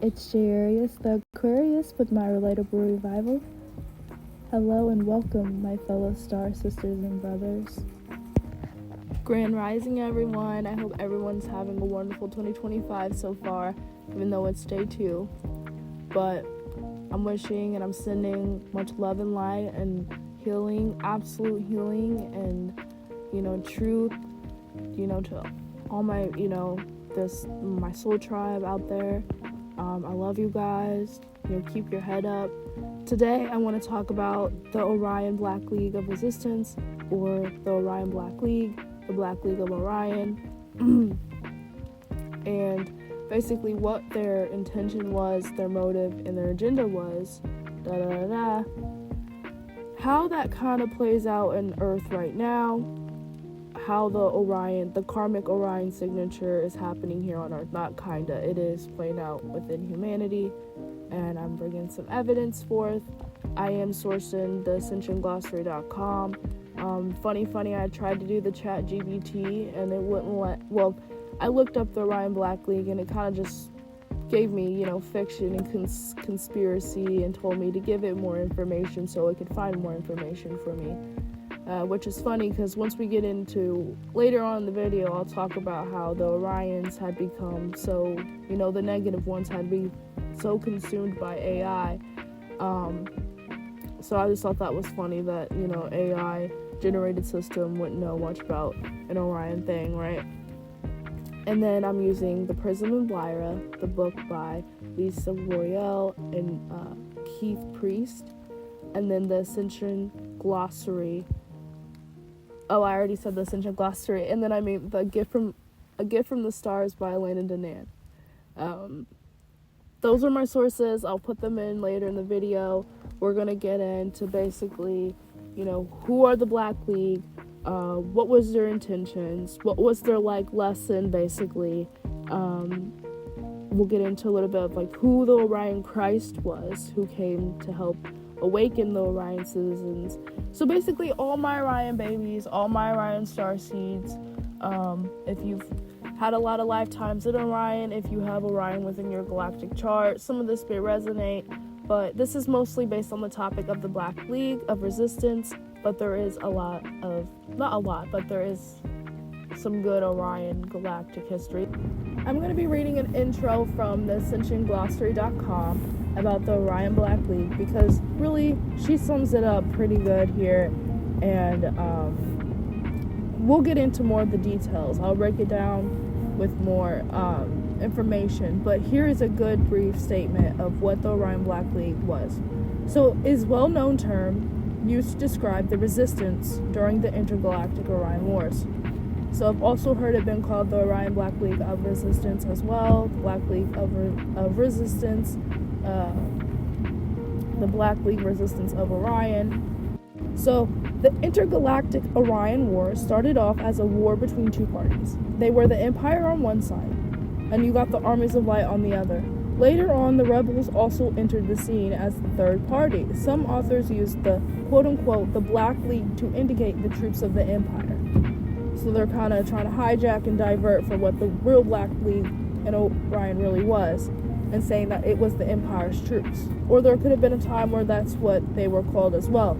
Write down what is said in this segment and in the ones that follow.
It's Jarius the Aquarius with my relatable revival. Hello and welcome, my fellow star sisters and brothers. Grand Rising, everyone. I hope everyone's having a wonderful 2025 so far, even though it's day 2. But I'm wishing and I'm sending much love and light and healing, absolute healing, and, truth, to all my, my soul tribe out there. I love you guys. Keep your head up. Today, I want to talk about the Orion Black League of Resistance, or the Orion Black League, the Black League of Orion, and basically what their intention was, their motive, and their agenda was, how that kind of plays out in Earth right now, how the karmic Orion signature is happening here on Earth. Not kinda, it is playing out within humanity, and I'm bringing some evidence forth. I am sourcing the ascensionglossary.com. Funny, I tried to do the chat GBT, and it wouldn't I looked up the Orion Black League, and it kind of just gave me, fiction and conspiracy, and told me to give it more information so it could find more information for me. Which is funny because once we get into later on in the video, I'll talk about how the Orions had become so, the negative ones had been so consumed by AI. So I just thought that was funny that, AI generated system wouldn't know much about an Orion thing, right? And then I'm using The Prism of Lyra, the book by Lisa Royale and Keith Priest, and then the Ascension Glossary. Oh, I already said the Ascension Glossary, and then I mean A Gift from the Stars by Elena Danan. Those are my sources. I'll put them in later in the video. We're gonna get into basically, who are the Black League, what was their intentions, what was their lesson basically. We'll get into a little bit of who the Orion Christ was, who came to help awaken the Orion citizens. So basically all my Orion babies, all my Orion star seeds, if you've had a lot of lifetimes in Orion, if you have Orion within your galactic chart, some of this may resonate, but this is mostly based on the topic of the Black League of Resistance, but there is there is some good Orion galactic history. I'm going to be reading an intro from the ascensionglossary.com about the Orion Black League, because really she sums it up pretty good here, and we'll get into more of the details. I'll break it down with more information, but here is a good brief statement of what the Orion Black League was. So it is a well-known term used to describe the resistance during the intergalactic Orion Wars. So I've also heard it been called the Orion Black League of Resistance as well, the Black League of Resistance, the Black League Resistance of Orion. So the intergalactic Orion War started off as a war between two parties. They were the Empire on one side, and you got the Armies of Light on the other. Later on, the rebels also entered the scene as the third party. Some authors used the quote-unquote the Black League to indicate the troops of the Empire. So they're kind of trying to hijack and divert from what the real Black League and Orion really was, and saying that it was the Empire's troops. Or there could have been a time where that's what they were called as well.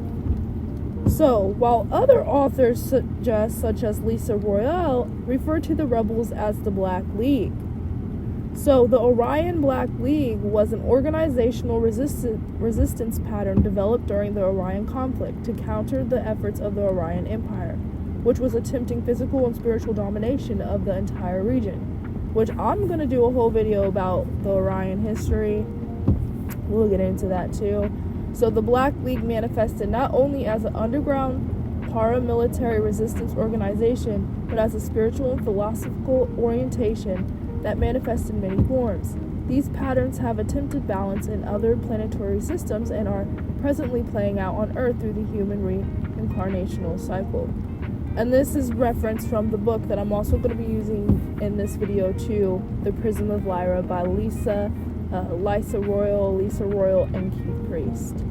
So, while other authors such as Lisa Royale, refer to the rebels as the Black League. So, the Orion Black League was an organizational resistance pattern developed during the Orion conflict to counter the efforts of the Orion Empire, which was attempting physical and spiritual domination of the entire region, which I'm going to do a whole video about the Orion history. We'll get into that too. So the Black League manifested not only as an underground paramilitary resistance organization, but as a spiritual and philosophical orientation that manifests in many forms. These patterns have attempted balance in other planetary systems and are presently playing out on Earth through the human reincarnational cycle. And this is referenced from the book that I'm also going to be using in this video too, The Prism of Lyra by Lisa Royale, and Keith Priest.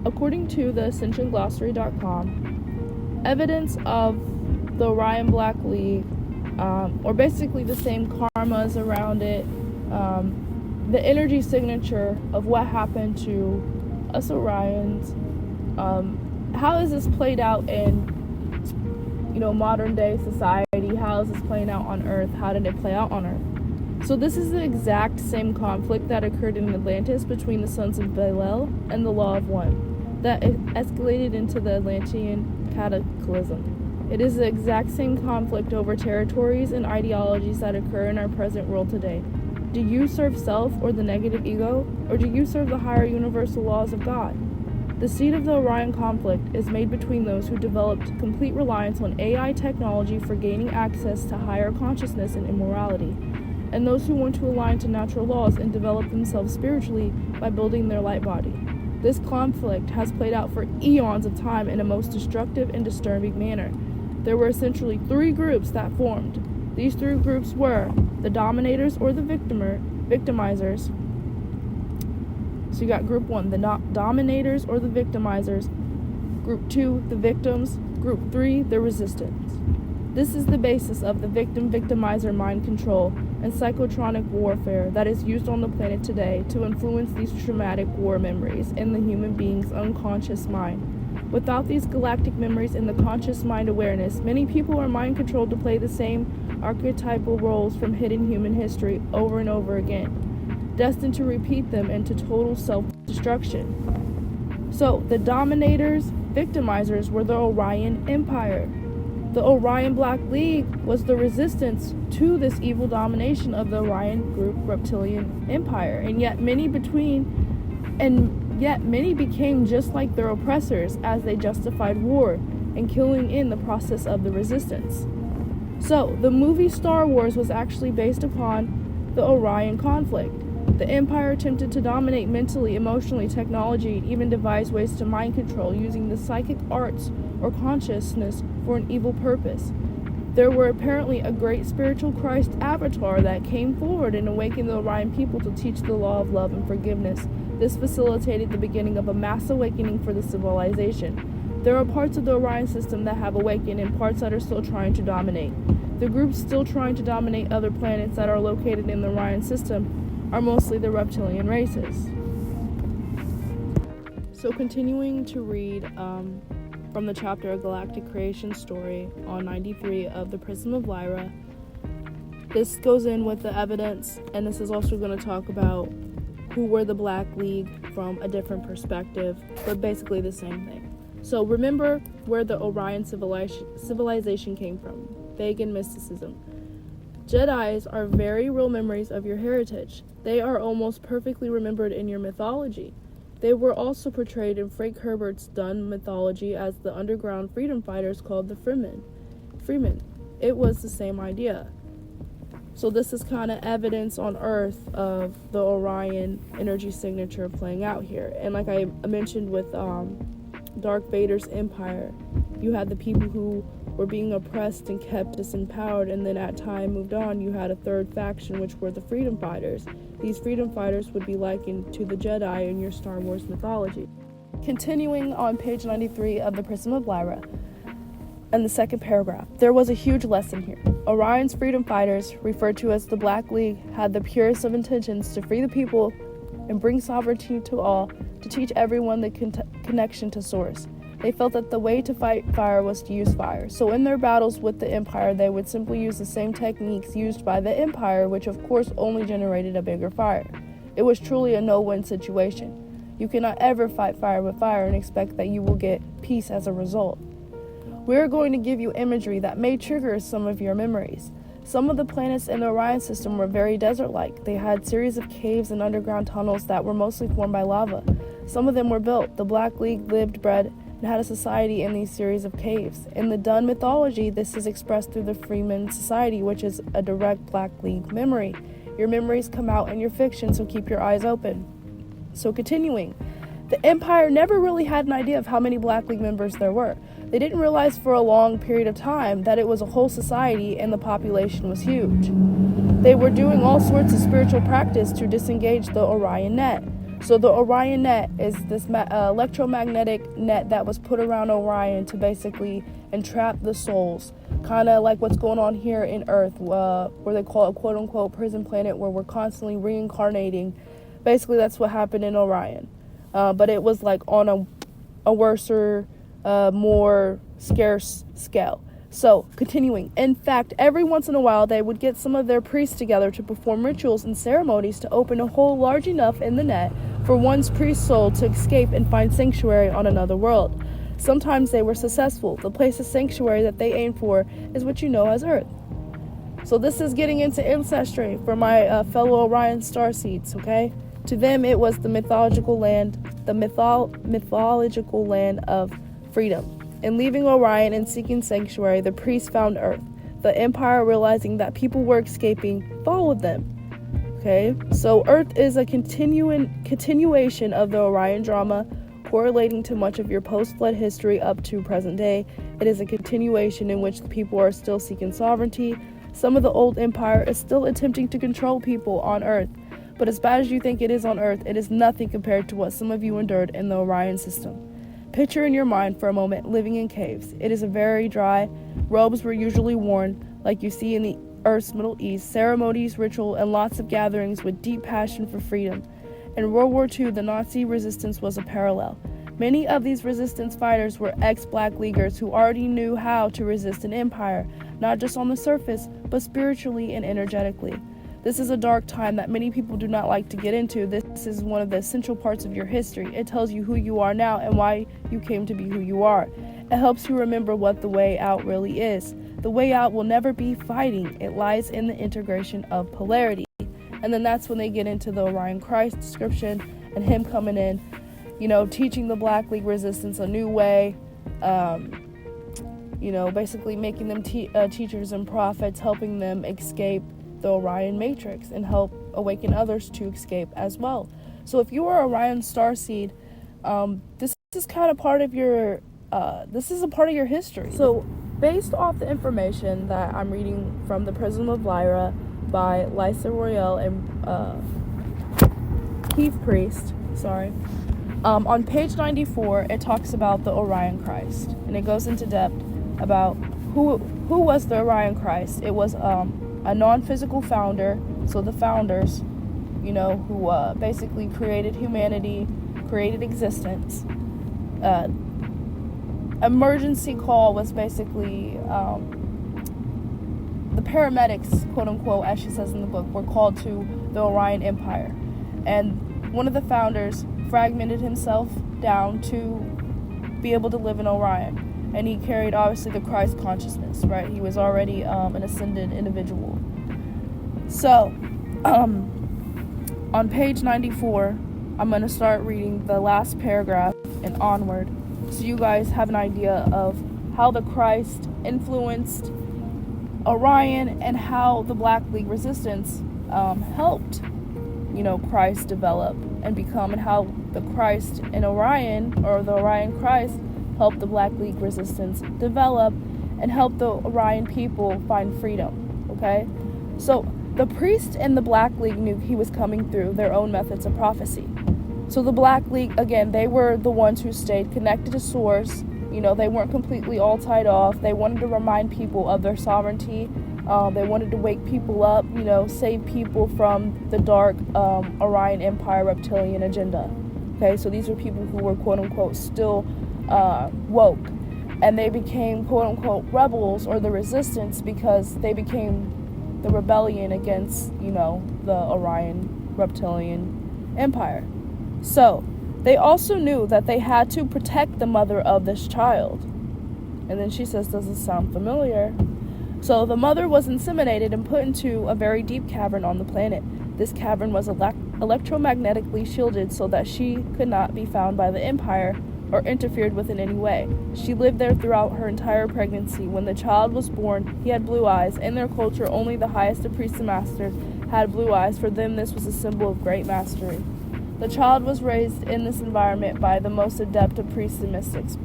According to the ascensionglossary.com, evidence of the Orion Black League, or basically the same karmas around it, the energy signature of what happened to us Orions. How is this played out in modern day society? How is this playing out on Earth? How did it play out on Earth? So this is the exact same conflict that occurred in Atlantis between the sons of Belial and the Law of One that escalated into the Atlantean cataclysm. It is the exact same conflict over territories and ideologies that occur in our present world today. Do you serve self or the negative ego, or do you serve the higher universal laws of God? The seed of the Orion conflict is made between those who developed complete reliance on AI technology for gaining access to higher consciousness and immorality, and those who want to align to natural laws and develop themselves spiritually by building their light body. This conflict has played out for eons of time in a most destructive and disturbing manner. There were essentially three groups that formed. These three groups were the dominators or the victimizers. So you got group 1, the dominators or the victimizers, group 2, the victims, group 3, the resistance. This is the basis of the victim-victimizer mind control and psychotronic warfare that is used on the planet today to influence these traumatic war memories in the human being's unconscious mind. Without these galactic memories in the conscious mind awareness, many people are mind controlled to play the same archetypal roles from hidden human history over and over again, destined to repeat them into total self-destruction. So, the dominators, victimizers were the Orion Empire. The Orion Black League was the resistance to this evil domination of the Orion Group Reptilian Empire, and yet many became just like their oppressors as they justified war and killing in the process of the resistance. So, the movie Star Wars was actually based upon the Orion conflict. The Empire attempted to dominate mentally, emotionally, technology, and even devise ways to mind control using the psychic arts or consciousness for an evil purpose. There were apparently a great spiritual Christ avatar that came forward and awakened the Orion people to teach the law of love and forgiveness. This facilitated the beginning of a mass awakening for the civilization. There are parts of the Orion system that have awakened and parts that are still trying to dominate. The groups still trying to dominate other planets that are located in the Orion system are mostly the reptilian races. So continuing to read from the chapter A Galactic Creation Story on 93 of the Prism of Lyra, this goes in with the evidence, and this is also going to talk about who were the Black League from a different perspective, but basically the same thing. So remember where the Orion civilization came from, pagan mysticism. Jedis are very real memories of your heritage. They are almost perfectly remembered in your mythology. They were also portrayed in Frank Herbert's Dunn mythology as the underground freedom fighters called the Freemen. It was the same idea. So this is kind of evidence on Earth of the Orion energy signature playing out here. And like I mentioned with Darth Vader's empire, you had the people who were being oppressed and kept disempowered, and then at time moved on, you had a third faction, which were the freedom fighters. These freedom fighters would be likened to the Jedi in your Star Wars mythology. Continuing on page 93 of the Prism of Lyra, and the second paragraph, there was a huge lesson here. Orion's freedom fighters, referred to as the Black League, had the purest of intentions to free the people and bring sovereignty to all, to teach everyone the connection to Source. They felt that the way to fight fire was to use fire, so in their battles with the Empire, they would simply use the same techniques used by the Empire, which of course only generated a bigger fire. It was truly a no-win situation. You cannot ever fight fire with fire and expect that you will get peace as a result. We're going to give you imagery that may trigger some of your memories. Some of the planets in the Orion system were very desert-like. They had series of caves and underground tunnels that were mostly formed by lava. Some of them were built. The Black League lived, bred, and had a society in these series of caves. In the Dunn mythology, this is expressed through the Freeman Society, which is a direct Black League memory. Your memories come out in your fiction, so keep your eyes open. So continuing, the Empire never really had an idea of how many Black League members there were. They didn't realize for a long period of time that it was a whole society and the population was huge. They were doing all sorts of spiritual practice to disengage the Orion net. So the Orion net is this electromagnetic net that was put around Orion to basically entrap the souls, kind of like what's going on here in Earth, where they call it quote-unquote prison planet, where we're constantly reincarnating. Basically, that's what happened in Orion. But it was like on a worser, more scarce scale. So, continuing. In fact, every once in a while, they would get some of their priests together to perform rituals and ceremonies to open a hole large enough in the net for one's priest soul to escape and find sanctuary on another world. Sometimes they were successful. The place of sanctuary that they aimed for is what you know as Earth. So this is getting into ancestry for my fellow Orion starseeds, okay? To them, it was the mythological land of freedom. In leaving Orion and seeking sanctuary, the priests found Earth. The Empire, realizing that people were escaping, followed them. Okay, so Earth is a continuation of the Orion drama, correlating to much of your post-flood history up to present day. It is a continuation in which the people are still seeking sovereignty. Some of the old empire is still attempting to control people on Earth. But as bad as you think it is on Earth, it is nothing compared to what some of you endured in the Orion system. Picture in your mind for a moment living in caves. It is very dry. Robes were usually worn, like you see in the Earth's Middle East, ceremonies, ritual, and lots of gatherings with deep passion for freedom. In World War II, the Nazi resistance was a parallel. Many of these resistance fighters were ex-Black Leaguers who already knew how to resist an empire, not just on the surface, but spiritually and energetically. This is a dark time that many people do not like to get into. This is one of the essential parts of your history. It tells you who you are now and why you came to be who you are. It helps you remember what the way out really is. The way out will never be fighting. It lies in the integration of polarity. And then that's when they get into the Orion Christ description and him coming in, teaching the Black League resistance a new way, basically making them teachers and prophets, helping them escape the Orion matrix and help awaken others to escape as well. So if you are Orion starseed, this is kind of part of your this is a part of your history. So based off the information that I'm reading from The Prism of Lyra by Lisa Royale and Keith Priest, on page 94 it talks about the Orion Christ, and it goes into depth about who was the Orion Christ. It was a non-physical founder, so the founders, who basically created humanity, created existence. Emergency call was basically the paramedics, quote unquote, as she says in the book, were called to the Orion Empire, and one of the founders fragmented himself down to be able to live in Orion. And he carried, obviously, the Christ consciousness, right? He was already an ascended individual. So, on page 94, I'm going to start reading the last paragraph and onward, so you guys have an idea of how the Christ influenced Orion and how the Black League resistance helped, Christ develop and become, and how the Christ in Orion, or the Orion Christ, help the Black League resistance develop and help the Orion people find freedom, okay? So the priest and the Black League knew he was coming through their own methods of prophecy. So the Black League, again, they were the ones who stayed connected to source. They weren't completely all tied off. They wanted to remind people of their sovereignty. They wanted to wake people up, save people from the dark Orion Empire reptilian agenda. Okay, so these were people who were, quote unquote, still woke, and they became, quote unquote, rebels or the resistance because they became the rebellion against, the Orion reptilian empire. So they also knew that they had to protect the mother of this child. And then she says, does this sound familiar? So the mother was inseminated and put into a very deep cavern on the planet. This cavern was electromagnetically shielded so that she could not be found by the Empire or interfered with in any way. She lived there throughout her entire pregnancy. When the child was born, he had blue eyes. In their culture, only the highest of priests and masters had blue eyes. For them, this was a symbol of great mastery. The child was raised in this environment by the most adept of priests and mystics.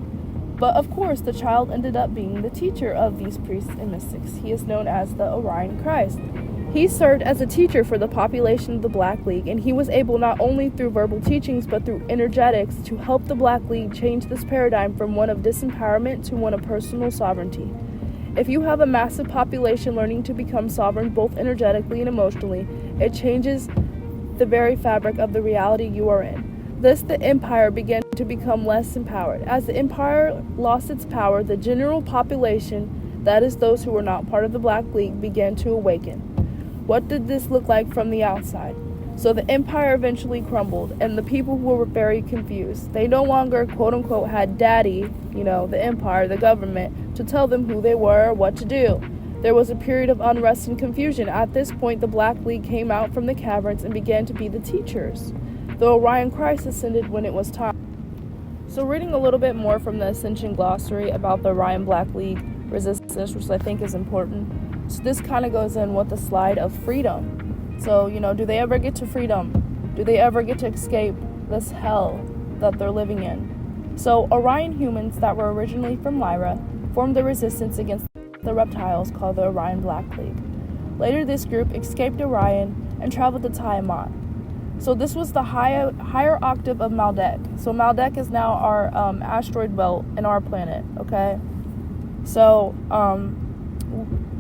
But of course, the child ended up being the teacher of these priests and mystics. He is known as the Orion Christ. He served as a teacher for the population of the Black League, and he was able not only through verbal teachings but through energetics to help the Black League change this paradigm from one of disempowerment to one of personal sovereignty. If you have a massive population learning to become sovereign both energetically and emotionally, it changes the very fabric of the reality you are in. Thus, the empire began to become less empowered. As the empire lost its power, the general population, that is those who were not part of the Black League, began to awaken. What did this look like from the outside? So the empire eventually crumbled, and the people were very confused. They no longer, quote-unquote, had daddy, the empire, the government, to tell them who they were or what to do. There was a period of unrest and confusion. At this point, the Black League came out from the caverns and began to be the teachers. The Orion Christ ascended when it was time. So reading a little bit more from the Ascension Glossary about the Orion Black League resistance, which I think is important. So this kind of goes in with the slide of freedom. So, do they ever get to freedom? Do they ever get to escape this hell that they're living in? So Orion humans that were originally from Lyra formed the resistance against the reptiles called the Orion Black League. Later, this group escaped Orion and traveled to Tiamat. So this was the higher octave of Maldek. So Maldek is now our asteroid belt in our planet, okay? So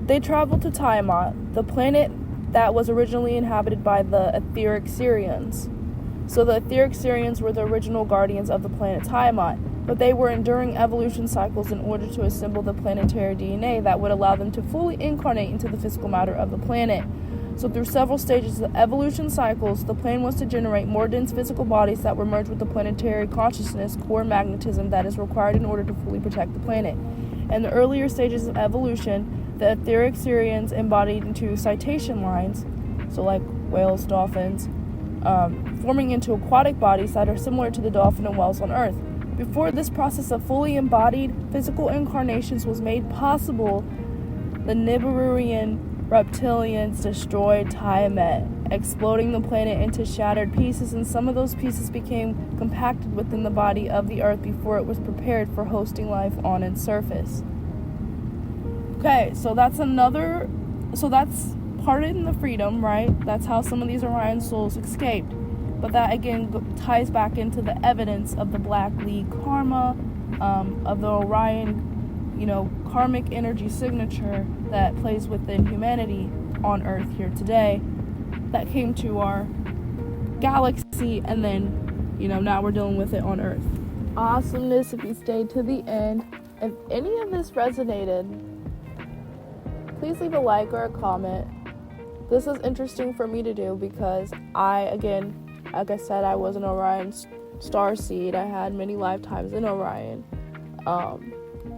they traveled to Tiamat, the planet that was originally inhabited by the etheric Syrians. So the etheric Syrians were the original guardians of the planet Tiamat, but they were enduring evolution cycles in order to assemble the planetary DNA that would allow them to fully incarnate into the physical matter of the planet. So through several stages of evolution cycles, the plan was to generate more dense physical bodies that were merged with the planetary consciousness core magnetism that is required in order to fully protect the planet. In the earlier stages of evolution, the etheric Syrians embodied into citation lines, so like whales, dolphins, forming into aquatic bodies that are similar to the dolphin and whales on Earth. Before this process of fully embodied physical incarnations was made possible, the Nibiruian reptilians destroyed Tiamat, exploding the planet into shattered pieces, and some of those pieces became compacted within the body of the Earth before it was prepared for hosting life on its surface. Okay, so that's part in the freedom, right? That's how some of these Orion souls escaped. But that again ties back into the evidence of the Black League karma, of the Orion, karmic energy signature that plays within humanity on Earth here today, that came to our galaxy, and then, now we're dealing with it on Earth. Awesomeness if you stayed to the end. If any of this resonated, please leave a like or a comment. This is interesting for me to do because like I said, I was an Orion star seed. I had many lifetimes in Orion.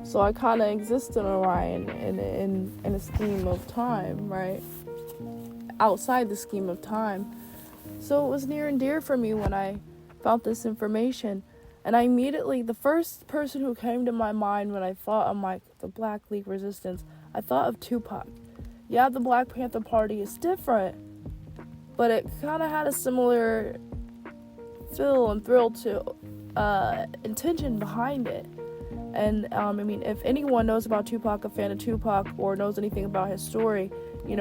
So I kind of exist in Orion in a scheme of time, right? Outside the scheme of time. So it was near and dear for me when I found this information. And I immediately, the first person who came to my mind when I thought of the Black League resistance, I thought of Tupac. Yeah, the Black Panther Party is different, but it kind of had a similar feel and thrill to intention behind it. And if anyone knows about Tupac, a fan of Tupac, or knows anything about his story, he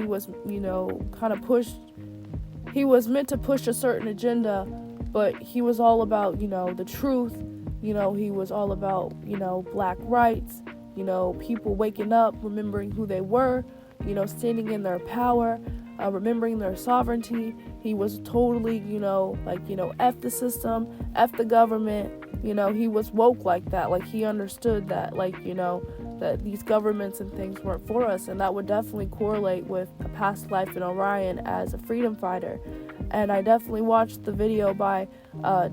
was, kind of pushed. He was meant to push a certain agenda, but he was all about, the truth. He was all about, black rights, people waking up, remembering who they were, standing in their power, remembering their sovereignty. He was totally, F the system, F the government. He was woke like that. Like, he understood that, that these governments and things weren't for us. And that would definitely correlate with a past life in Orion as a freedom fighter. And I definitely watched the video by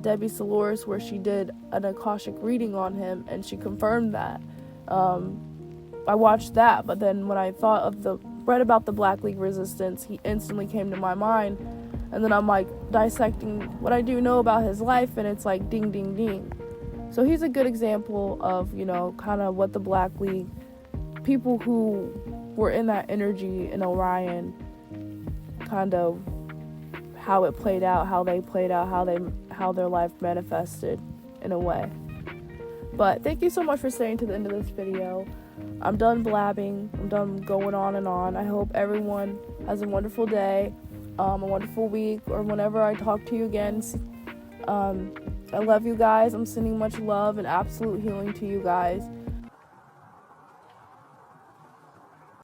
Debbie Solores where she did an Akashic reading on him, and she confirmed that. I watched that, but then when I read about the Black League resistance, he instantly came to my mind. And then I'm dissecting what I do know about his life, and it's like ding, ding, ding. So he's a good example of, kind of what the Black League, people who were in that energy in Orion, kind of how it played out, how they played out, how their life manifested in a way. But thank you so much for staying to the end of this video. I'm done blabbing. I'm done going on and on. I hope everyone has a wonderful day, a wonderful week, or whenever I talk to you again. I love you guys. I'm sending much love and absolute healing to you guys.